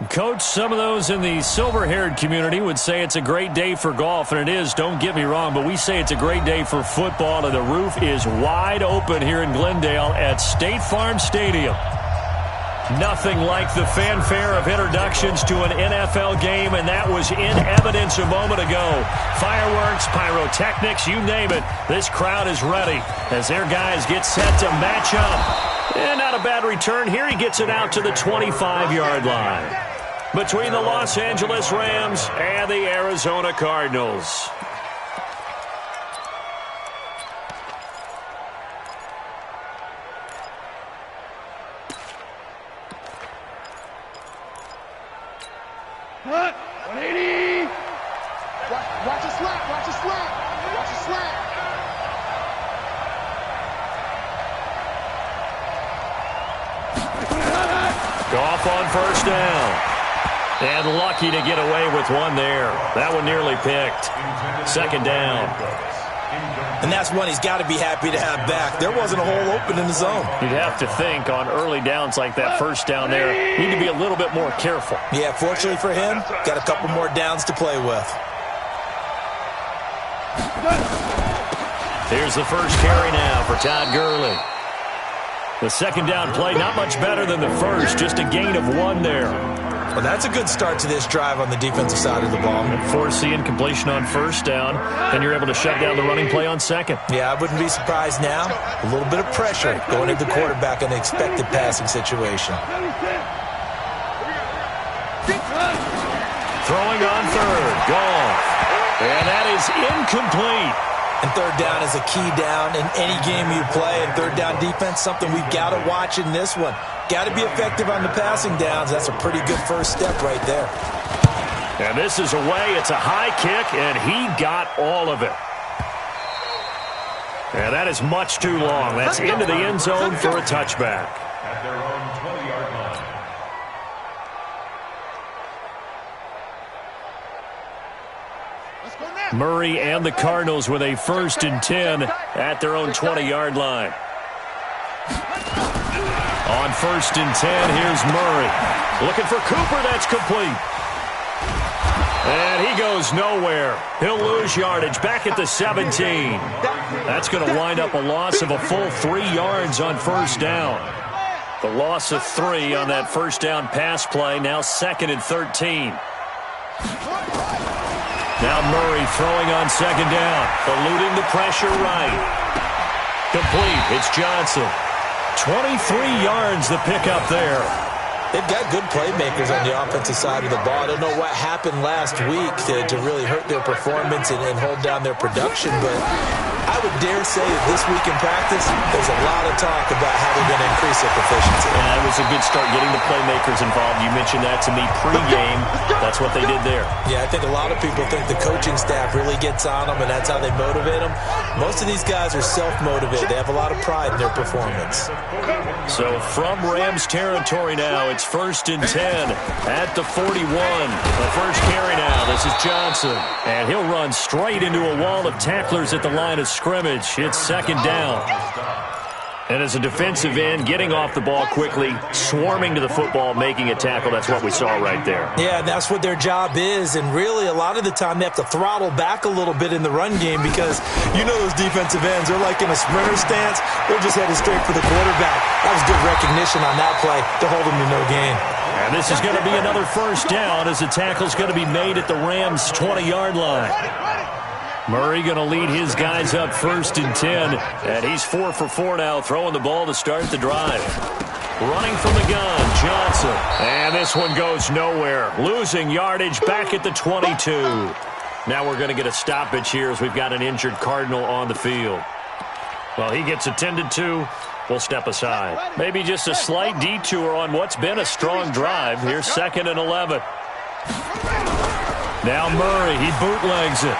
Coach, some of those in the silver-haired community would say it's a great day for golf, and it is, don't get me wrong, but we say it's a great day for football, and the roof is wide open here in Glendale at State Farm Stadium. Nothing like the fanfare of introductions to an NFL game, and that was in evidence a moment ago. Fireworks, pyrotechnics, you name it. This crowd is ready as their guys get set to match up. And not a bad return here. He gets it out to the 25-yard line. Between the Los Angeles Rams and the Arizona Cardinals. Hut, 180. Watch a slap, watch a slap, watch a slap. Goff on first down. And lucky to get away with one there. That one nearly picked. Second down. And that's one he's got to be happy to have back. There wasn't a hole open in the zone. You'd have to think on early downs like that first down there, need to be a little bit more careful. Yeah, fortunately for him, got a couple more downs to play with. Here's the first carry now for Todd Gurley. The second down play, not much better than the first, just a gain of one there. Well, that's a good start to this drive on the defensive side of the ball. And force the incompletion on first down, and you're able to shut down the running play on second. Yeah, I wouldn't be surprised now. A little bit of pressure going into the quarterback in an expected passing situation. Throwing on third, Goff. And that is incomplete. And third down is a key down in any game you play. And third down defense, something we've got to watch in this one. Got to be effective on the passing downs. That's a pretty good first step right there. And this is away. It's a high kick, and he got all of it. And that is much too long. That's into the end zone for a touchback. At their own 20-yard line. Murray and the Cardinals with a 1st and 10 at their own 20-yard line. On 1st and 10, here's Murray. Looking for Cooper, that's complete. And he goes nowhere. He'll lose yardage back at the 17. That's going to wind up a loss of a full 3 yards on first down. The loss of 3 on that first down pass play, now 2nd and 13. Now Murray throwing on second down, eluding the pressure right. Complete, it's Johnson. 23 yards the pickup there. They've got good playmakers on the offensive side of the ball. I don't know what happened last week to really hurt their performance and hold down their production, but I would dare say that this week in practice, there's a lot of talk about how they're going to increase their proficiency. And that was a good start getting the playmakers involved. You mentioned that to me pregame. That's what they did there. Yeah, I think a lot of people think the coaching staff really gets on them, and that's how they motivate them. Most of these guys are self-motivated. They have a lot of pride in their performance. So from Rams territory now, it's 1st and 10 at the 41. The first carry now. This is Johnson. And he'll run straight into a wall of tacklers at the line of scrimmage. It's second down. And as a defensive end, getting off the ball quickly, swarming to the football, making a tackle. That's what we saw right there. Yeah, that's what their job is. And really, a lot of the time, they have to throttle back a little bit in the run game because you know those defensive ends, they're like in a sprinter stance. They're just headed straight for the quarterback. That was good recognition on that play to hold them to no gain. And this is going to be another first down as the tackle's going to be made at the Rams' 20-yard line. Murray going to lead his guys up 1st and 10, and he's 4 for 4 now, throwing the ball to start the drive. Running from the gun, Johnson. And this one goes nowhere. Losing yardage back at the 22. Now we're going to get a stoppage here as we've got an injured Cardinal on the field. Well, he gets attended to. We'll step aside. Maybe just a slight detour on what's been a strong drive. Here's 2nd and 11. Now Murray, he bootlegs it.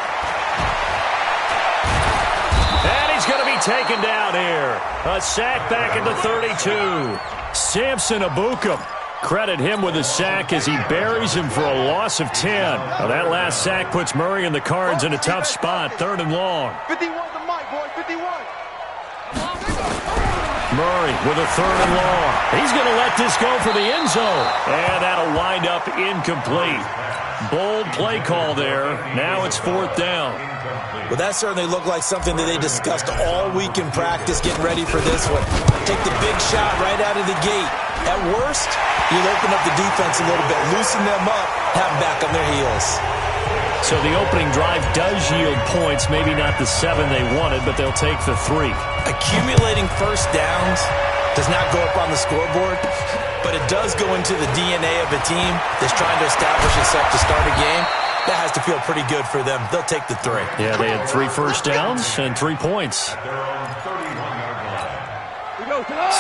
And he's going to be taken down here. A sack back at the 32. Samson Abukum. Credit him with a sack as he buries him for a loss of 10. Now that last sack puts Murray and the Cards in a tough spot, 3rd and long. 51 to Mike, boy, 51. Murray with a 3rd and long. He's going to let this go for the end zone. And that'll wind up incomplete. Bold play call there. Now it's 4th down. Well, that certainly looked like something that they discussed all week in practice, getting ready for this one. Take the big shot right out of the gate. At worst, you'll open up the defense a little bit, loosen them up, have them back on their heels. So the opening drive does yield points, maybe not the 7 they wanted, but they'll take the 3. Accumulating first downs does not go up on the scoreboard, but it does go into the DNA of a team that's trying to establish itself to start a game. That has to feel pretty good for them. They'll take the 3. Yeah, they had 3 first downs and 3 points.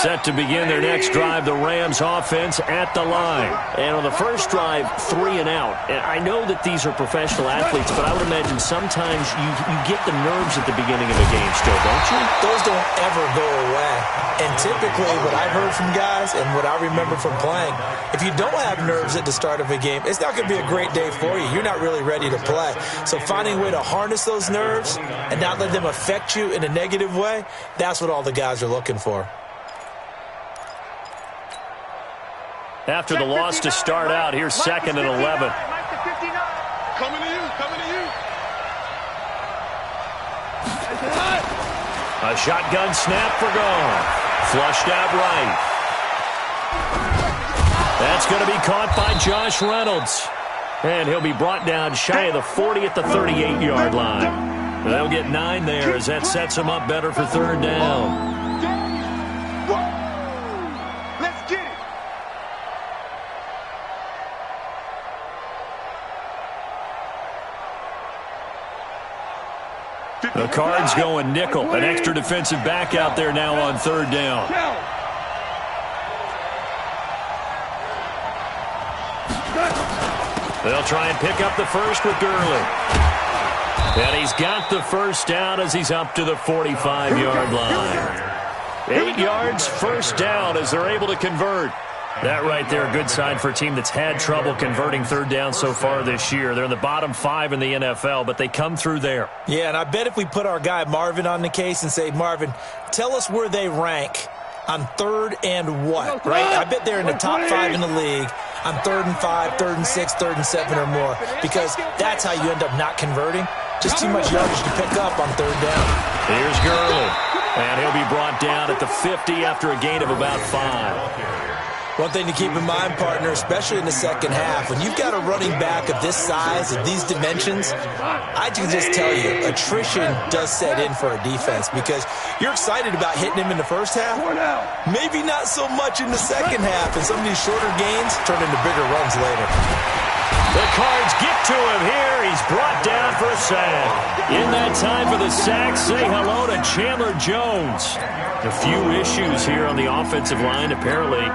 Set to begin their next drive, the Rams offense at the line. And on the first drive, 3 and out. And I know that these are professional athletes, but I would imagine sometimes you get the nerves at the beginning of a game still, don't you? Those don't ever go away. And typically what I've heard from guys and what I remember from playing, if you don't have nerves at the start of a game, it's not going to be a great day for you. You're not really ready to play. So finding a way to harness those nerves and not let them affect you in a negative way, that's what all the guys are looking for. After the loss to start out, here's 2nd and 11. Coming to you, coming to you. A shotgun snap for Goff. Flushed out right. That's going to be caught by Josh Reynolds. And he'll be brought down shy of the 40 at the 38-yard line. They'll get 9 there as that sets them up better for 3rd down. Let's get it. The Cards going nickel. An extra defensive back out there now on 3rd down. They'll try and pick up the first with Gurley. And he's got the first down as he's up to the 45-yard line. 8 yards, first down as they're able to convert. That right there, a good sign for a team that's had trouble converting 3rd down so far this year. They're in the bottom 5 in the NFL, but they come through there. Yeah, and I bet if we put our guy Marvin on the case and say, Marvin, tell us where they rank on 3rd and what, right? I bet they're in the top 5 in the league on 3rd and 5, 3rd and 6, 3rd and 7 or more, because that's how you end up not converting. Just too much yardage to pick up on 3rd down. Here's Gurley, and he'll be brought down at the 50 after a gain of about 5. One thing to keep in mind, partner, especially in the second half, when you've got a running back of this size, of these dimensions, I can just tell you, attrition does set in for a defense because you're excited about hitting him in the first half. Maybe not so much in the second half, and some of these shorter gains turn into bigger runs later. The Cards get to him here. He's brought down for a sack. In that time for the sack, say hello to Chandler Jones. A few issues here on the offensive line, apparently.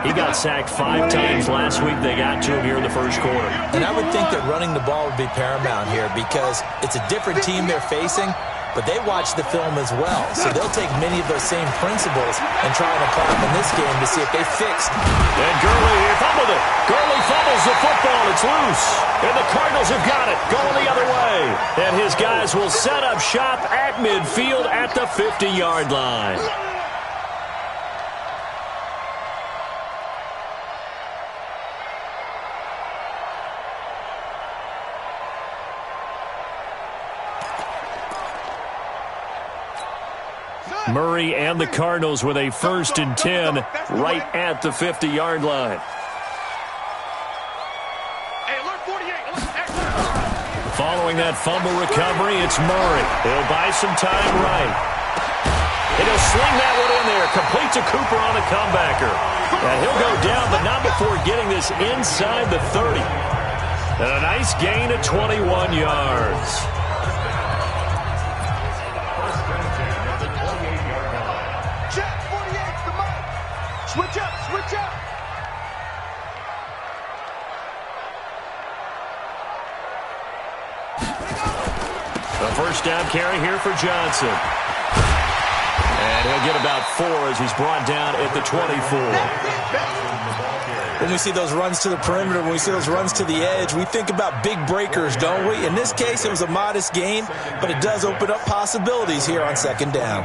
He got sacked 5 times last week. They got to him here in the first quarter. And I would think that running the ball would be paramount here because it's a different team they're facing, but they watch the film as well. So they'll take many of those same principles and try and apply them in this game to see if they fixed. And Gurley fumbled it. Gurley fumbles the football. It's loose. And the Cardinals have got it. Going the other way. And his guys will set up shop at midfield at the 50-yard line. Murray and the Cardinals with a 1st and 10 right at the 50-yard line. Following that fumble recovery, it's Murray. He'll buy some time right. And he'll sling that one in there. Complete to Cooper on the comebacker. And he'll go down, but not before getting this inside the 30. And a nice gain of 21 yards. Switch up, switch up. The first down carry here for Johnson. And he'll get about 4 as he's brought down at the 24. When we see those runs to the perimeter, when we see those runs to the edge, we think about big breakers, don't we? In this case, it was a modest gain, but it does open up possibilities here on 2nd down.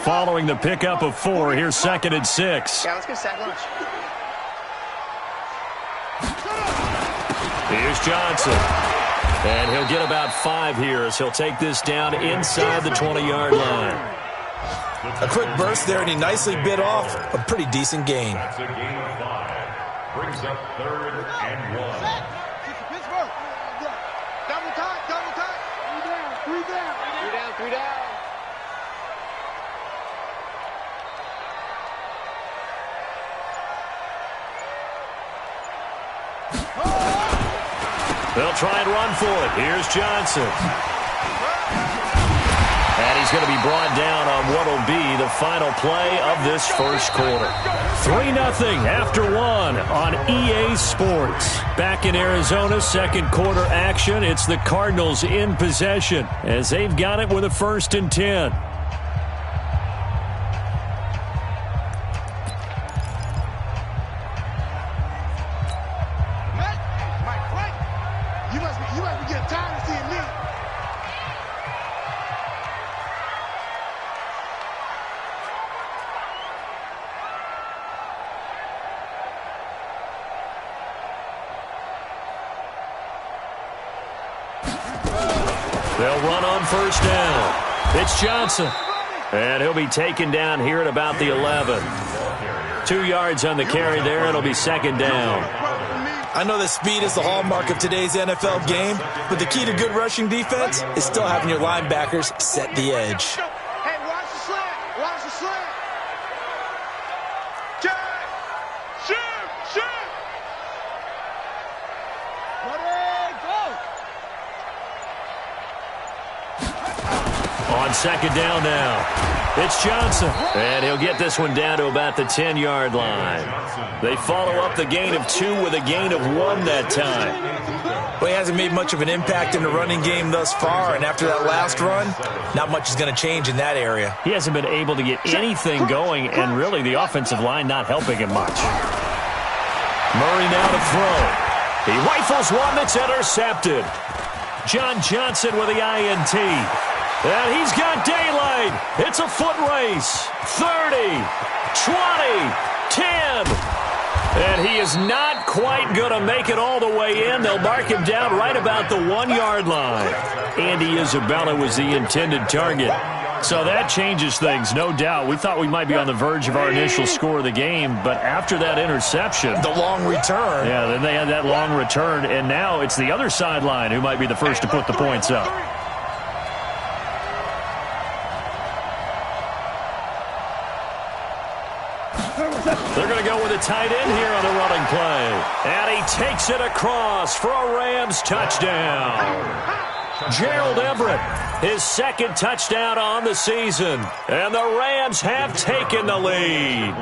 following the pickup of 4. Here's 2nd and 6. Yeah, let's get sack lunch. Here's Johnson. And he'll get about 5 here as he'll take this down inside the 20-yard line. A quick burst there, and he nicely bit off a pretty decent gain. That's a gain of 5. Brings up 3rd and 1. Double time. 3 down. 3 down. They'll try and run for it. Here's Johnson. And he's going to be brought down on what will be the final play of this first quarter. 3-0 after 1 on EA Sports. Back in Arizona, second quarter action. It's the Cardinals in possession as they've got it with a 1st and 10. You must be getting tired of seeing me. They'll run on 1st down. It's Johnson. And he'll be taken down here at about the 11. 2 yards on the carry there. It'll be 2nd down. I know that speed is the hallmark of today's NFL game, but the key to good rushing defense is still having your linebackers set the edge. Hey, watch the slant. Watch the slant. Shoot. Ready, go. On 2nd down now. It's Johnson. And he'll get this one down to about the 10-yard line. They follow up the gain of 2 with a gain of 1 that time. Well, he hasn't made much of an impact in the running game thus far, and after that last run, not much is going to change in that area. He hasn't been able to get anything going, and really the offensive line not helping him much. Murray now to throw. He rifles one that's intercepted. John Johnson with the INT. And he's got daylight. It's a foot race. 30, 20, 10. And he is not quite going to make it all the way in. They'll mark him down right about the 1-yard line. Andy Isabella was the intended target. So that changes things, no doubt. We thought we might be on the verge of our initial score of the game, but after that interception, the long return. Yeah, then they had that long return, and now it's the other sideline who might be the first to put the points up. They're going to go with a tight end here on the running play. And he takes it across for a Rams touchdown. Gerald Everett, his 2nd touchdown on the season. And the Rams have taken the lead.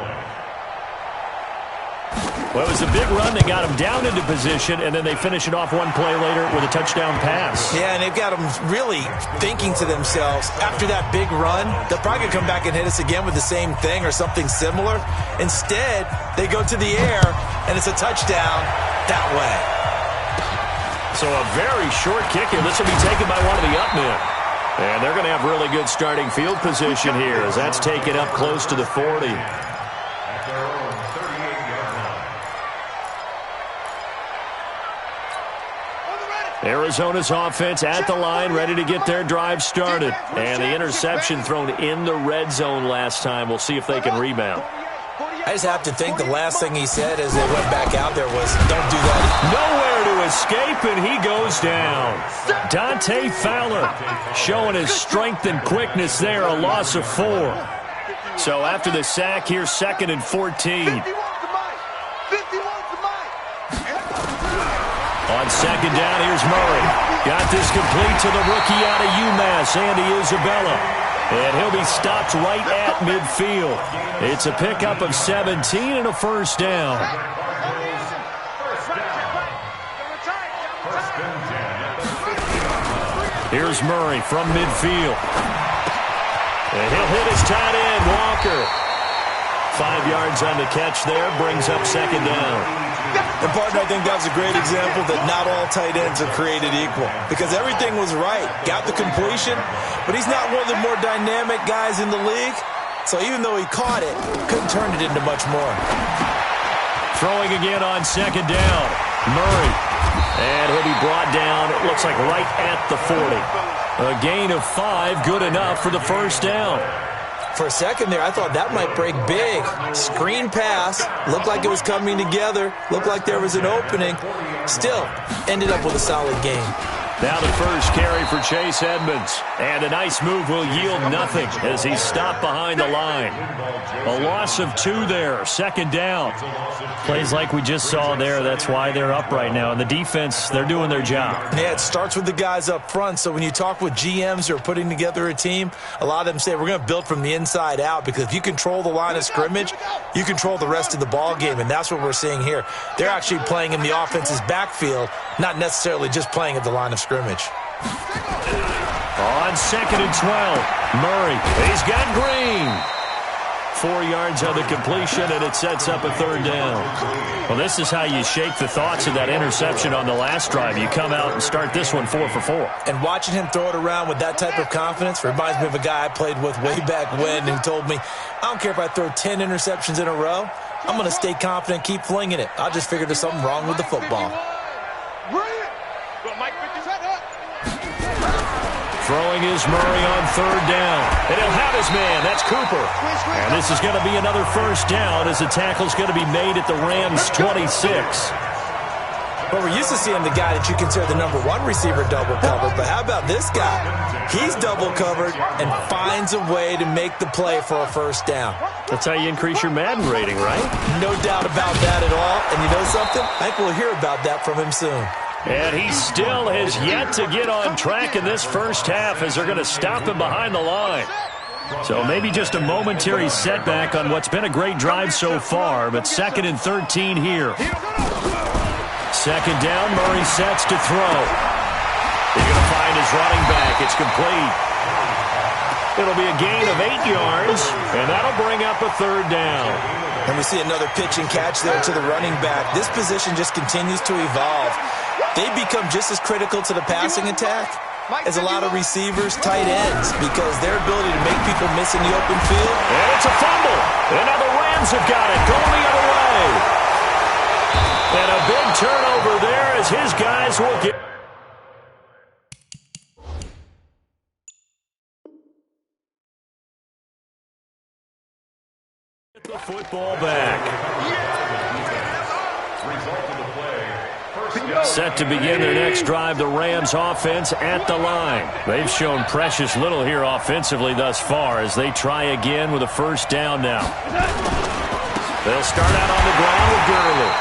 Well, it was a big run that got them down into position, and then they finish it off 1 play later with a touchdown pass. Yeah, and they've got them really thinking to themselves, after that big run, they'll probably come back and hit us again with the same thing or something similar. Instead, they go to the air, and it's a touchdown that way. So a very short kick, and this will be taken by one of the up men. And they're going to have really good starting field position here as that's taken up close to the 40. Arizona's offense at the line, ready to get their drive started. And the interception thrown in the red zone last time. We'll see if they can rebound. I just have to think the last thing he said as they went back out there was, don't do that. Nowhere to escape, and he goes down. Dante Fowler showing his strength and quickness there, a loss of 4. So after the sack, here's 2nd and 14. On 2nd down, here's Murray. Got this complete to the rookie out of UMass, Andy Isabella. And he'll be stopped right at midfield. It's a pickup of 17 and a 1st down. Here's Murray from midfield. And he'll hit his tight end, Walker. 5 yards on the catch there, brings up 2nd down. And, partner, I think that was a great example that not all tight ends are created equal. Because everything was right. Got the completion, but he's not one of the more dynamic guys in the league. So even though he caught it, couldn't turn it into much more. Throwing again on second down. Murray. And he'll be brought down, it looks like right at the 40. A gain of 5, good enough for the first down. For a second there, I thought that might break big. Screen pass. Looked like it was coming together. Looked like there was an opening. Still, ended up with a solid game. Now the first carry for Chase Edmonds. And a nice move will yield nothing as he's stopped behind the line. A loss of 2 there, second down. Plays like we just saw there, that's why they're up right now. And the defense, they're doing their job. Yeah, it starts with the guys up front. So when you talk with GMs who are putting together a team, a lot of them say we're going to build from the inside out, because if you control the line of scrimmage, you control the rest of the ball game, and that's what we're seeing here. They're actually playing in the offense's backfield, not necessarily just playing at the line of scrimmage. On second and 12, Murray. He's got Green. 4 yards on the completion, and it sets up a third down. Well, this is how you shake the thoughts of that interception on the last drive. You come out and start this one 4 for 4. And watching him throw it around with that type of confidence reminds me of a guy I played with way back when, who told me, I don't care if I throw 10 interceptions in a row. I'm going to stay confident, keep flinging it. I just figured there's something wrong with the football. Throwing is Murray on third down. And he'll have his man. That's Cooper. And this is going to be another first down as the tackle's going to be made at the Rams' 26. Well, we're used to seeing the guy that you consider the number 1 receiver double covered, but how about this guy? He's double covered and finds a way to make the play for a first down. That's how you increase your Madden rating, right? No doubt about that at all. And you know something? I think we'll hear about that from him soon. And he still has yet to get on track in this first half as they're going to stop him behind the line. So maybe just a momentary setback on what's been a great drive so far, but second and 13 here. Second down, Murray sets to throw. He's going to find his running back. It's complete. It'll be a gain of 8 yards, and that'll bring up a third down. And we see another pitch and catch there to the running back. This position just continues to evolve. They become just as critical to the passing attack as a lot of receivers, tight ends, because their ability to make people miss in the open field. And it's a fumble. And now the Rams have got it, going the other way. And a big turnover there as his guys will get... the football back. Set to begin their next drive, the Rams offense at the line. They've shown precious little here offensively thus far as they try again with a first down now. They'll start out on the ground with Gurley.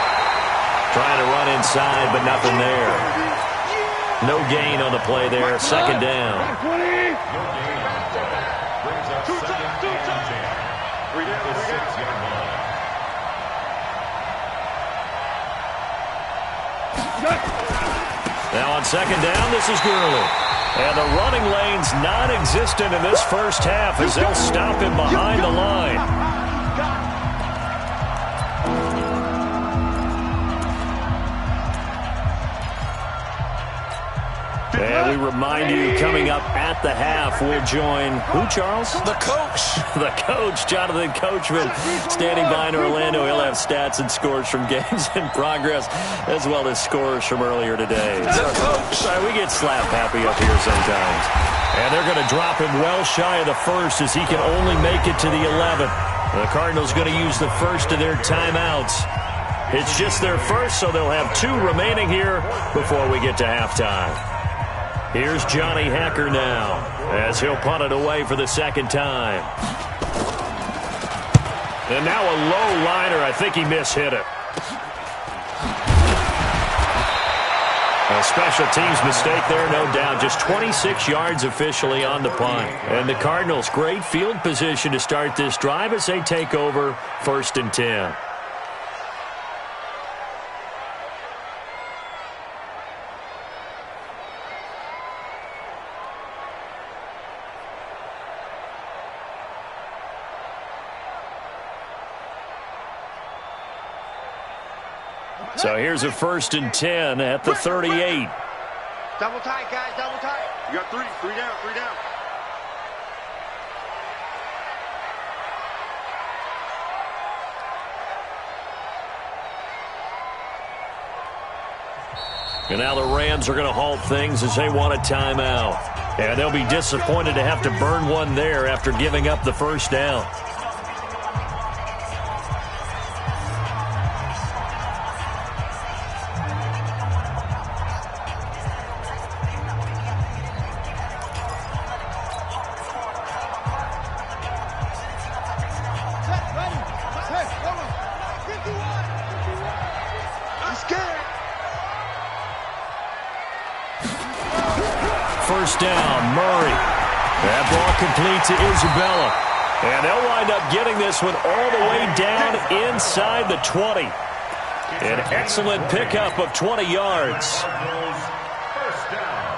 Trying to run inside, but nothing there. No gain on the play there, second down. Now on second down, this is Gurley. And the running lane's non-existent in this first half as they'll stop him behind the line. And we remind you, coming up at the half, we'll join who, Charles? The coach. The coach, Jonathan Coachman, standing by in Orlando. He'll have stats and scores from games in progress, as well as scores from earlier today. The coach. Sorry, we get slap happy up here sometimes. And they're going to drop him well shy of the first as he can only make it to the 11. The Cardinals going to use the first of their timeouts. It's just their first, so they'll have 2 remaining here before we get to halftime. Here's Johnny Hacker now as he'll punt it away for the second time. And now a low liner. I think he mishit it. A special teams mistake there, no doubt. Just 26 yards officially on the punt. And the Cardinals, great field position to start this drive as they take over first and 10. So here's a first and 10 at the 38. Double tight, guys, double tight. You got 3 down, 3 down. And now the Rams are going to halt things as they want a timeout. And they'll be disappointed to have to burn one there after giving up the first down. First down, Murray. That ball complete to Isabella. And they'll wind up getting this one all the way down inside the 20. An excellent pickup of 20 yards. First down.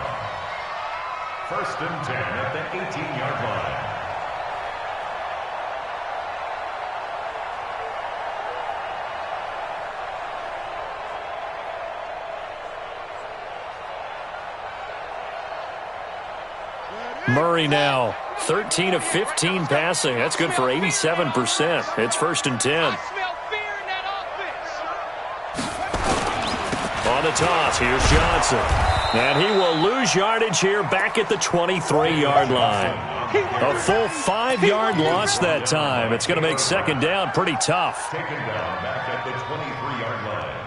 First and 10 at the 18-yard line. Murray now, 13 of 15 passing. That's good for 87%. It's first and 10. On the toss, here's Johnson. And he will lose yardage here back at the 23-yard line. A full 5-yard loss that time. It's going to make second down pretty tough. Taken down back at the 23-yard line.